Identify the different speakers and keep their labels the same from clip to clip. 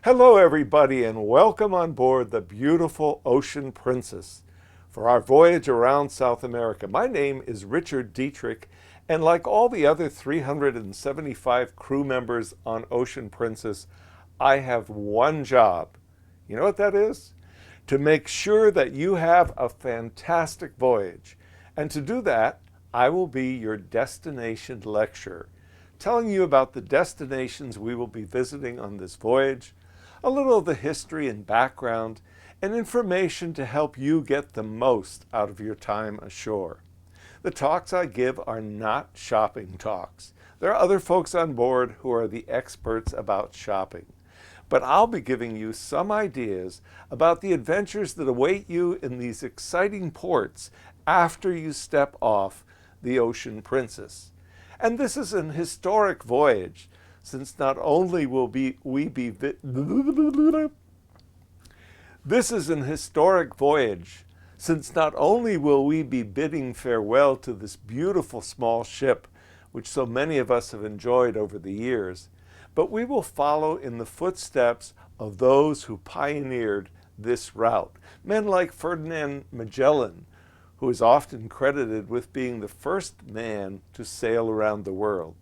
Speaker 1: Hello, everybody, and welcome on board the beautiful Ocean Princess for our voyage around South America. My name is Richard Dietrich, and like all the other 375 crew members on Ocean Princess, I have one job. You know what that is? To make sure that you have a fantastic voyage. And to do that, I will be your destination lecturer, telling you about the destinations we will be visiting on this voyage, a little of the history and background, and information to help you get the most out of your time ashore. The talks I give are not shopping talks. There are other folks on board who are the experts about shopping. But I'll be giving you some ideas about the adventures that await you in these exciting ports after you step off the Ocean Princess. And this is an historic voyage, since not only will we be bidding farewell to this beautiful small ship, which so many of us have enjoyed over the years, but we will follow in the footsteps of those who pioneered this route. Men like Ferdinand Magellan, who is often credited with being the first man to sail around the world.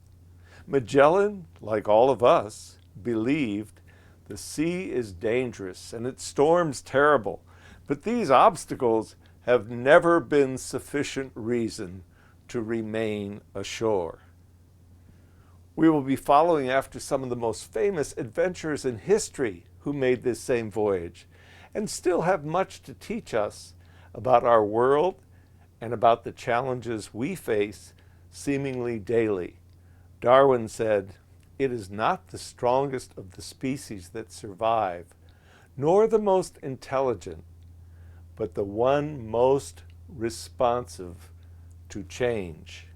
Speaker 1: Magellan, like all of us, believed the sea is dangerous and its storms terrible, but these obstacles have never been sufficient reason to remain ashore. We will be following after some of the most famous adventurers in history who made this same voyage and still have much to teach us about our world and about the challenges we face seemingly daily. Darwin said, "It is not the strongest of the species that survive, nor the most intelligent, but the one most responsive to change."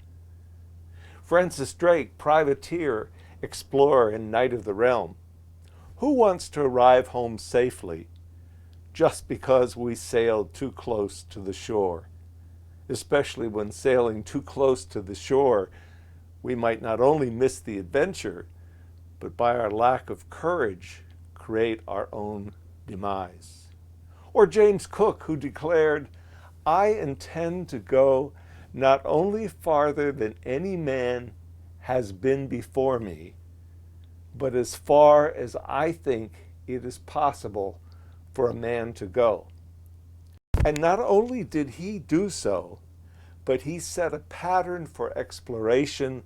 Speaker 1: Francis Drake, privateer, explorer, and knight of the realm. Who wants to arrive home safely just because we sailed too close to the shore? Especially when sailing too close to the shore, we might not only miss the adventure, but by our lack of courage, create our own demise. Or James Cook, who declared, "I intend to go not only farther than any man has been before me, but as far as I think it is possible for a man to go." And not only did he do so, but he set a pattern for exploration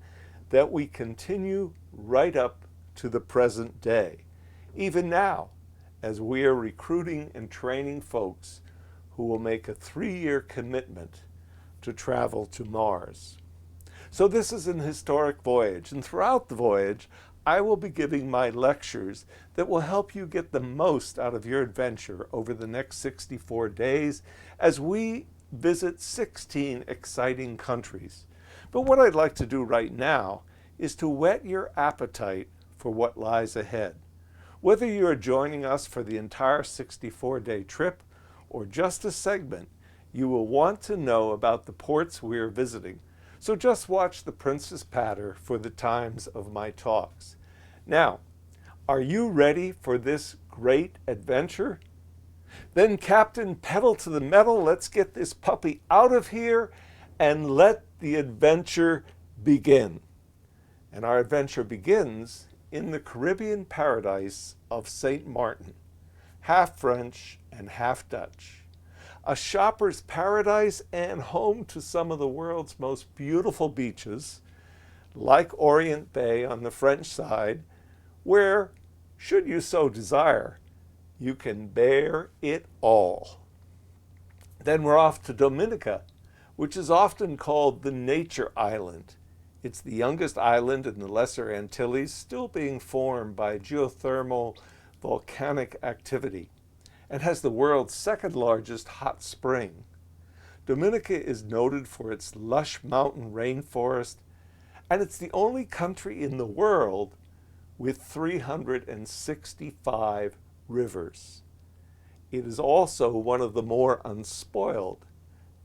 Speaker 1: that we continue right up to the present day, even now, as we are recruiting and training folks who will make a 3-year commitment to travel to Mars. So this is an historic voyage, and throughout the voyage, I will be giving my lectures that will help you get the most out of your adventure over the next 64 days as we visit 16 exciting countries. But what I'd like to do right now is to whet your appetite for what lies ahead. Whether you are joining us for the entire 64-day trip or just a segment, you will want to know about the ports we are visiting. So just watch the Princess Patter for the times of my talks. Now, are you ready for this great adventure? Then, Captain, pedal to the metal. Let's get this puppy out of here and let the adventure begin. And our adventure begins in the Caribbean paradise of St. Martin, half French and half Dutch. A shopper's paradise and home to some of the world's most beautiful beaches, like Orient Bay on the French side, where, should you so desire, you can bear it all. Then we're off to Dominica, which is often called the Nature Island. It's the youngest island in the Lesser Antilles, still being formed by geothermal volcanic activity, and has the world's second largest hot spring. Dominica is noted for its lush mountain rainforest, and it's the only country in the world with 365 rivers. It is also one of the more unspoiled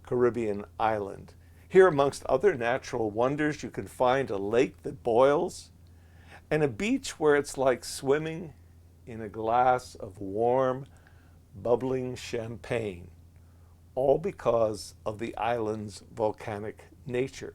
Speaker 1: Caribbean islands. Here, amongst other natural wonders, you can find a lake that boils and a beach where it's like swimming in a glass of warm, bubbling champagne, all because of the island's volcanic nature.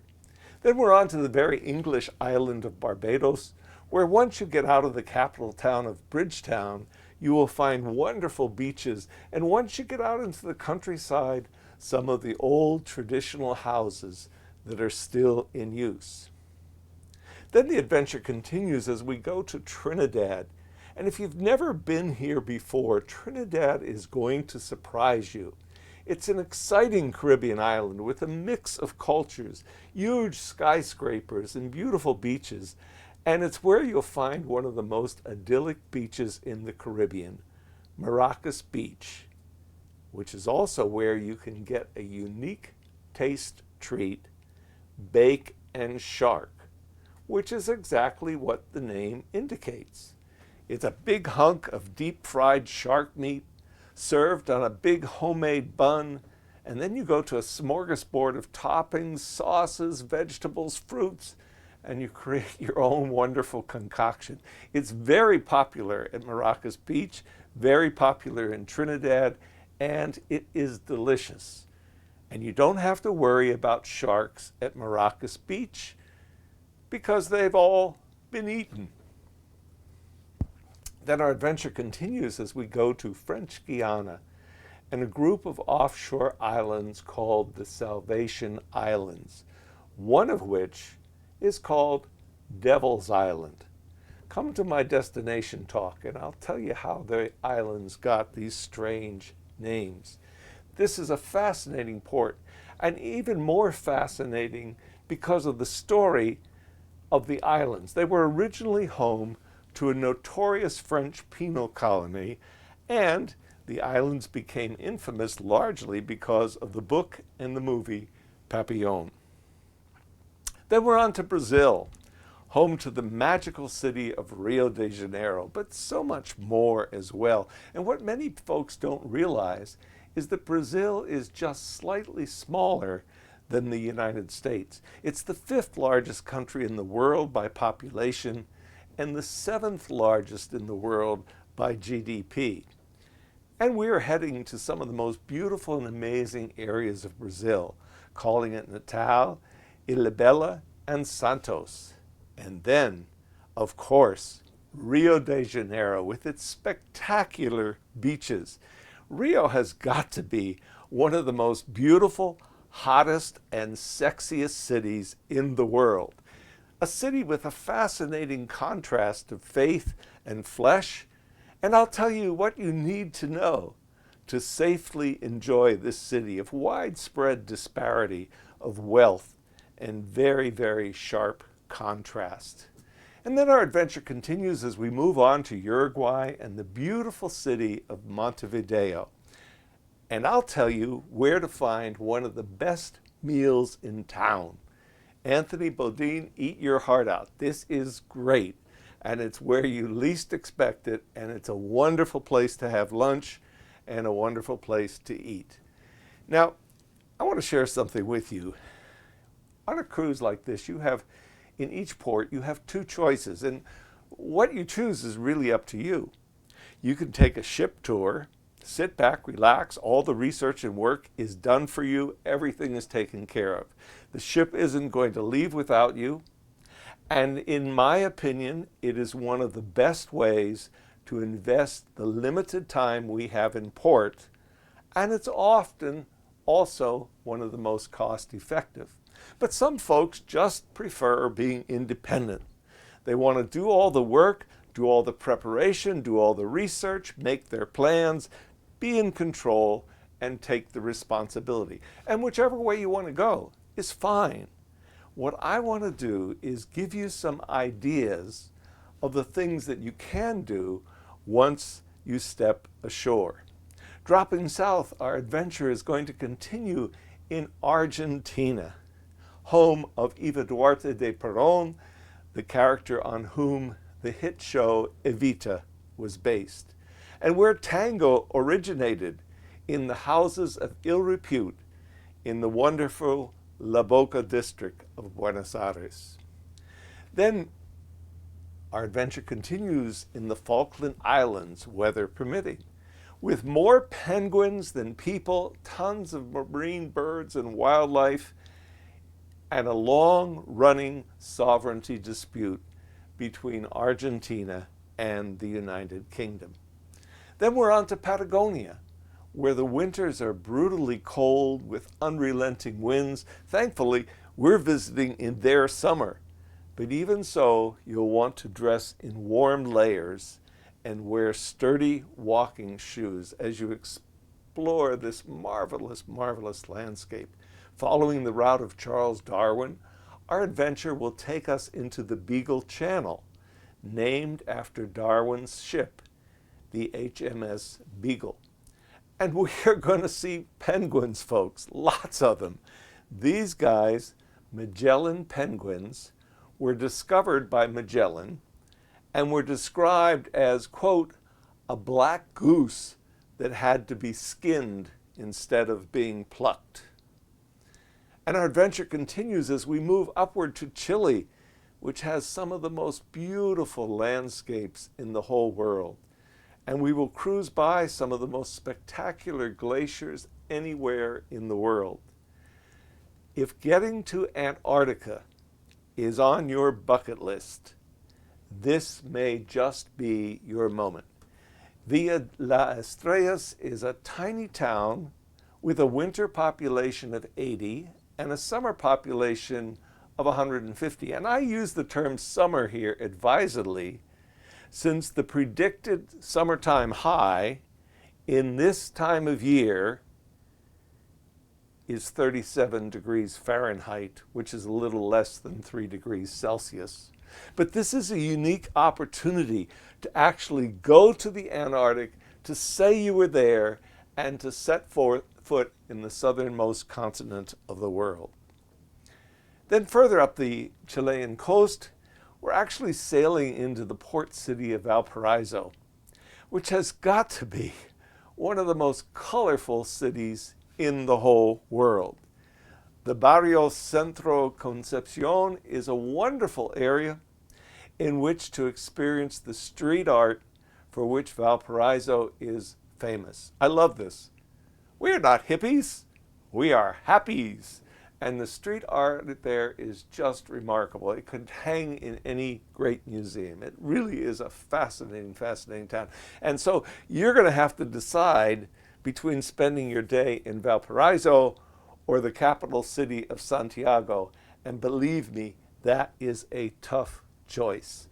Speaker 1: Then we're on to the very English island of Barbados, where once you get out of the capital town of Bridgetown, you will find wonderful beaches, and once you get out into the countryside, some of the old traditional houses that are still in use. Then the adventure continues as we go to Trinidad. And if you've never been here before, Trinidad is going to surprise you. It's an exciting Caribbean island with a mix of cultures, huge skyscrapers and beautiful beaches. And it's where you'll find one of the most idyllic beaches in the Caribbean, Maracas Beach, which is also where you can get a unique taste treat, bake and shark, which is exactly what the name indicates. It's a big hunk of deep-fried shark meat served on a big homemade bun, and then you go to a smorgasbord of toppings, sauces, vegetables, fruits, and you create your own wonderful concoction. It's very popular at Maracas Beach, very popular in Trinidad, and it is delicious. And you don't have to worry about sharks at Maracas Beach because they've all been eaten. Then our adventure continues as we go to French Guiana and a group of offshore islands called the Salvation Islands, one of which is called Devil's Island. Come to my destination talk and I'll tell you how the islands got these strange names. This is a fascinating port, and even more fascinating because of the story of the islands. They were originally home to a notorious French penal colony, and the islands became infamous largely because of the book and the movie Papillon. Then we're on to Brazil, home to the magical city of Rio de Janeiro, but so much more as well. And what many folks don't realize is that Brazil is just slightly smaller than the United States. It's the 5th largest country in the world by population and the 7th largest in the world by GDP. And we're heading to some of the most beautiful and amazing areas of Brazil, calling it Natal, Ilhabela, and Santos. And then, of course, Rio de Janeiro with its spectacular beaches. Rio has got to be one of the most beautiful, hottest, and sexiest cities in the world. A city with a fascinating contrast of faith and flesh. And I'll tell you what you need to know to safely enjoy this city of widespread disparity of wealth and very, very sharp contrast. And then our adventure continues as we move on to Uruguay and the beautiful city of Montevideo. And I'll tell you where to find one of the best meals in town. Anthony Boudin, eat your heart out. This is great, and it's where you least expect it, and it's a wonderful place to have lunch and a wonderful place to eat. Now, I want to share something with you. On a cruise like this, in each port, you have 2 choices, and what you choose is really up to you. You can take a ship tour, sit back, relax, all the research and work is done for you, everything is taken care of. The ship isn't going to leave without you, and in my opinion, it is one of the best ways to invest the limited time we have in port, and it's often also one of the most cost-effective. But some folks just prefer being independent. They want to do all the work, do all the preparation, do all the research, make their plans, be in control, and take the responsibility. And whichever way you want to go is fine. What I want to do is give you some ideas of the things that you can do once you step ashore. Dropping south, our adventure is going to continue in Argentina, home of Eva Duarte de Perón, the character on whom the hit show Evita was based, and where tango originated in the houses of ill repute in the wonderful La Boca district of Buenos Aires. Then Our adventure continues in the Falkland Islands, weather permitting, with more penguins than people, tons of marine birds and wildlife, and a long-running sovereignty dispute between Argentina and the United Kingdom. Then we're on to Patagonia, where the winters are brutally cold with unrelenting winds. Thankfully, we're visiting in their summer. But even so, you'll want to dress in warm layers and wear sturdy walking shoes as you explore this marvelous, marvelous landscape. Following the route of Charles Darwin, our adventure will take us into the Beagle Channel, named after Darwin's ship, the HMS Beagle. And we are going to see penguins, folks, lots of them. These guys, Magellan penguins, were discovered by Magellan and were described as, quote, a black goose that had to be skinned instead of being plucked. And our adventure continues as we move upward to Chile, which has some of the most beautiful landscapes in the whole world. And we will cruise by some of the most spectacular glaciers anywhere in the world. If getting to Antarctica is on your bucket list, this may just be your moment. Villa Las Estrellas is a tiny town with a winter population of 80 and a summer population of 150. And I use the term summer here advisedly, since the predicted summertime high in this time of year is 37 degrees Fahrenheit, which is a little less than 3 degrees Celsius. But this is a unique opportunity to actually go to the Antarctic, to say you were there, and to set foot in the southernmost continent of the world. Then further up the Chilean coast, we're actually sailing into the port city of Valparaiso, which has got to be one of the most colorful cities in the whole world. The Barrio Centro Concepcion is a wonderful area in which to experience the street art for which Valparaiso is famous. I love this. We are not hippies, we are happies. And the street art there is just remarkable. It could hang in any great museum. It really is a fascinating, fascinating town. And so you're going to have to decide between spending your day in Valparaiso or the capital city of Santiago. And believe me, that is a tough choice.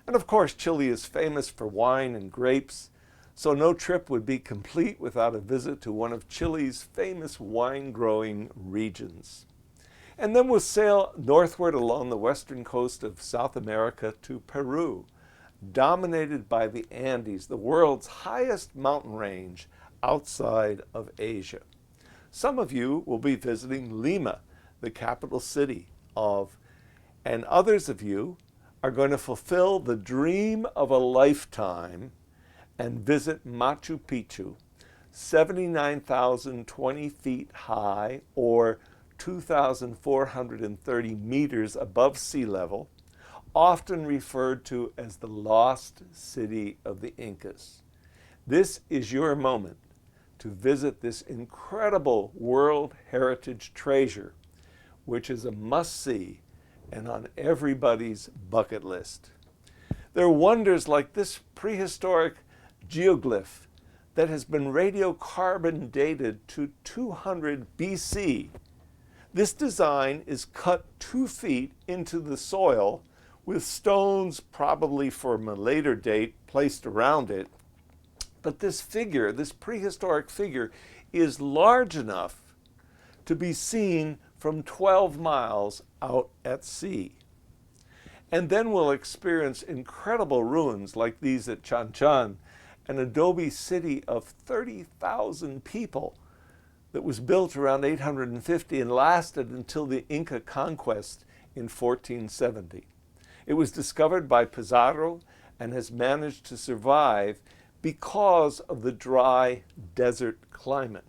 Speaker 1: And of course, Chile is famous for wine and grapes. So no trip would be complete without a visit to one of Chile's famous wine-growing regions. And then we'll sail northward along the western coast of South America to Peru, dominated by the Andes, the world's highest mountain range outside of Asia. Some of you will be visiting Lima, the capital city of, and others of you are going to fulfill the dream of a lifetime and visit Machu Picchu, 79,020 feet high, or 2,430 meters above sea level, often referred to as the lost city of the Incas. This is your moment to visit this incredible World Heritage treasure, which is a must-see and on everybody's bucket list. There are wonders like this prehistoric geoglyph that has been radiocarbon dated to 200 BC. This design is cut 2 feet into the soil with stones, probably from a later date, placed around it. But this figure, this prehistoric figure, is large enough to be seen from 12 miles out at sea. And then we'll experience incredible ruins like these at Chan Chan, an adobe city of 30,000 people that was built around 850 and lasted until the Inca conquest in 1470. It was discovered by Pizarro and has managed to survive because of the dry desert climate.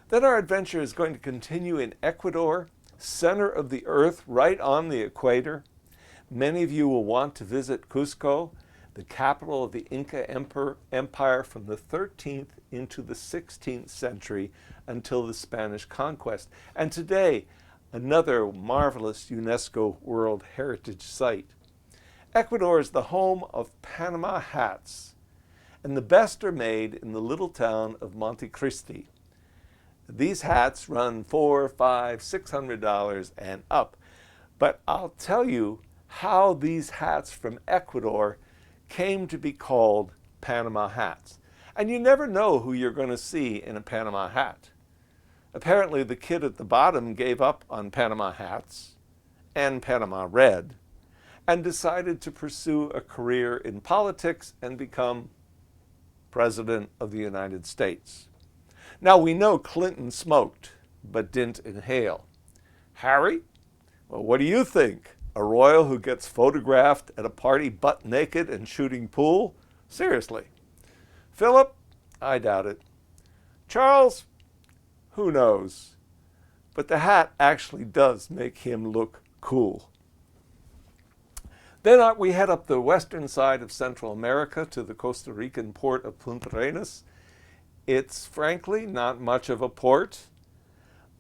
Speaker 1: Then our adventure is going to continue in Ecuador, center of the earth, right on the equator. Many of you will want to visit Cusco, the capital of the Inca Empire from the 13th into the 16th century until the Spanish conquest. And today, another marvelous UNESCO World Heritage Site. Ecuador is the home of Panama hats, and the best are made in the little town of Montecristi. These hats run $400, $500, $600 and up. But I'll tell you how these hats from Ecuador came to be called Panama hats. And you never know who you're going to see in a Panama hat. Apparently the kid at the bottom gave up on Panama hats and Panama red and decided to pursue a career in politics and become President of the United States. Now we know Clinton smoked, but didn't inhale. Harry? Well, what do you think? A royal who gets photographed at a party butt naked and shooting pool? Seriously. Philip? I doubt it. Charles? Who knows? But the hat actually does make him look cool. Then we head up the western side of Central America to the Costa Rican port of Punta Arenas. It's frankly not much of a port,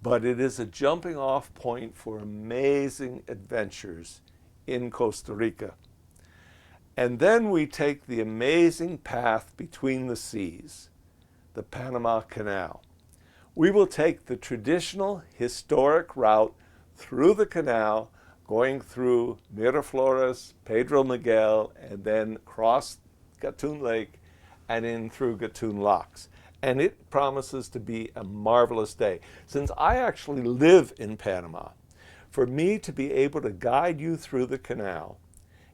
Speaker 1: but it is a jumping off point for amazing adventures in Costa Rica. And then we take the amazing path between the seas, the Panama Canal. We will take the traditional historic route through the canal, going through Miraflores, Pedro Miguel, and then cross Gatun Lake and in through Gatun Locks. And it promises to be a marvelous day. Since I actually live in Panama, for me to be able to guide you through the canal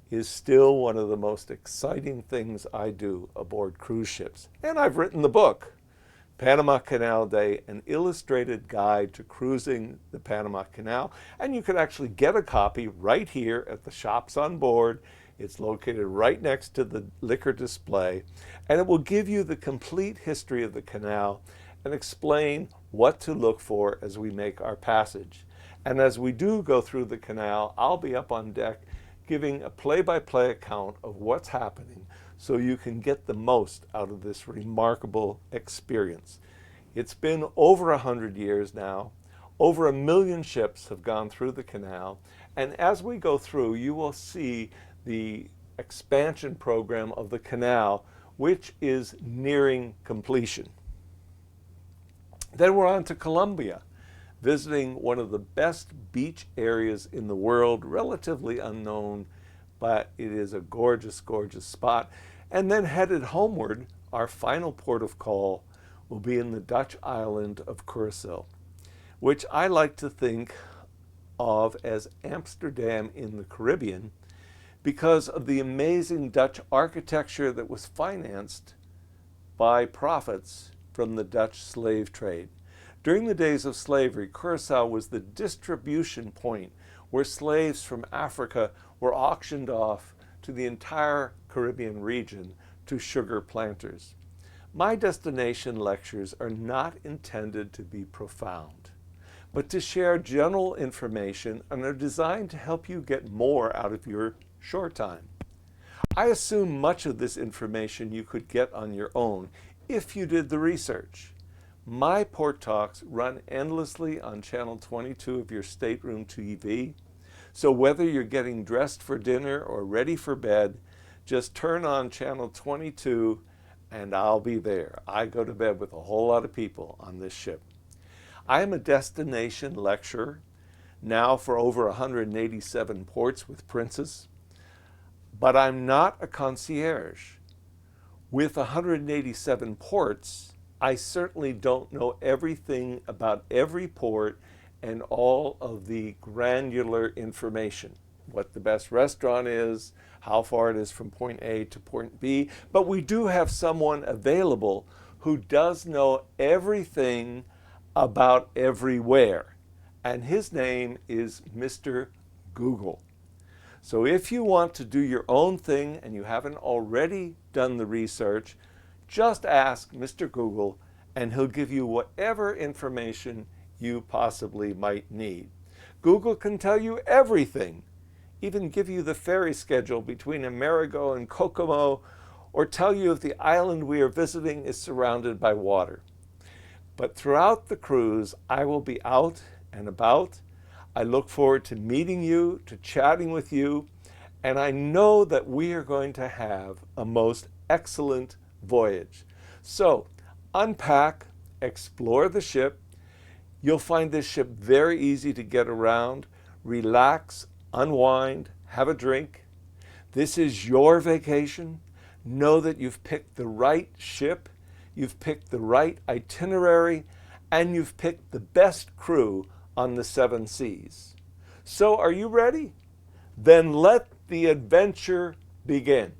Speaker 1: is still one of the most exciting things I do aboard cruise ships. And I've written the book, Panama Canal Day, an illustrated guide to cruising the Panama Canal. And you can actually get a copy right here at the shops on board. It's located right next to the liquor display, and it will give you the complete history of the canal and explain what to look for as we make our passage. And as we do go through the canal, I'll be up on deck giving a play-by-play account of what's happening so you can get the most out of this remarkable experience. It's been over 100 years now. Over 1 million ships have gone through the canal, and as we go through, you will see the expansion program of the canal, which is nearing completion. Then we're on to Colombia, visiting one of the best beach areas in the world, relatively unknown, but it is a gorgeous, gorgeous spot. And then headed homeward, our final port of call will be in the Dutch island of Curaçao, which I like to think of as Amsterdam in the Caribbean, because of the amazing Dutch architecture that was financed by profits from the Dutch slave trade. During the days of slavery, Curaçao was the distribution point where slaves from Africa were auctioned off to the entire Caribbean region to sugar planters. My destination lectures are not intended to be profound, but to share general information and are designed to help you get more out of your short time. I assume much of this information you could get on your own if you did the research. My port talks run endlessly on channel 22 of your stateroom TV, so whether you're getting dressed for dinner or ready for bed, just turn on channel 22 and I'll be there. I go to bed with a whole lot of people on this ship. I am a destination lecturer now for over 187 ports with Princess. But I'm not a concierge. With 187 ports, I certainly don't know everything about every port and all of the granular information. What the best restaurant is, how far it is from point A to point B. But we do have someone available who does know everything about everywhere. And his name is Mr. Google. So if you want to do your own thing and you haven't already done the research, just ask Mr. Google and he'll give you whatever information you possibly might need. Google can tell you everything even give you the ferry schedule between Amerigo and Kokomo, or tell you if the island we are visiting is surrounded by water. But throughout the cruise, I will be out and about. I look forward to meeting you, to chatting with you, and I know that we are going to have a most excellent voyage. So, unpack, explore the ship. You'll find this ship very easy to get around. Relax, unwind, have a drink. This is your vacation. Know that you've picked the right ship, you've picked the right itinerary, and you've picked the best crew on the 7 seas. So are you ready? Then let the adventure begin.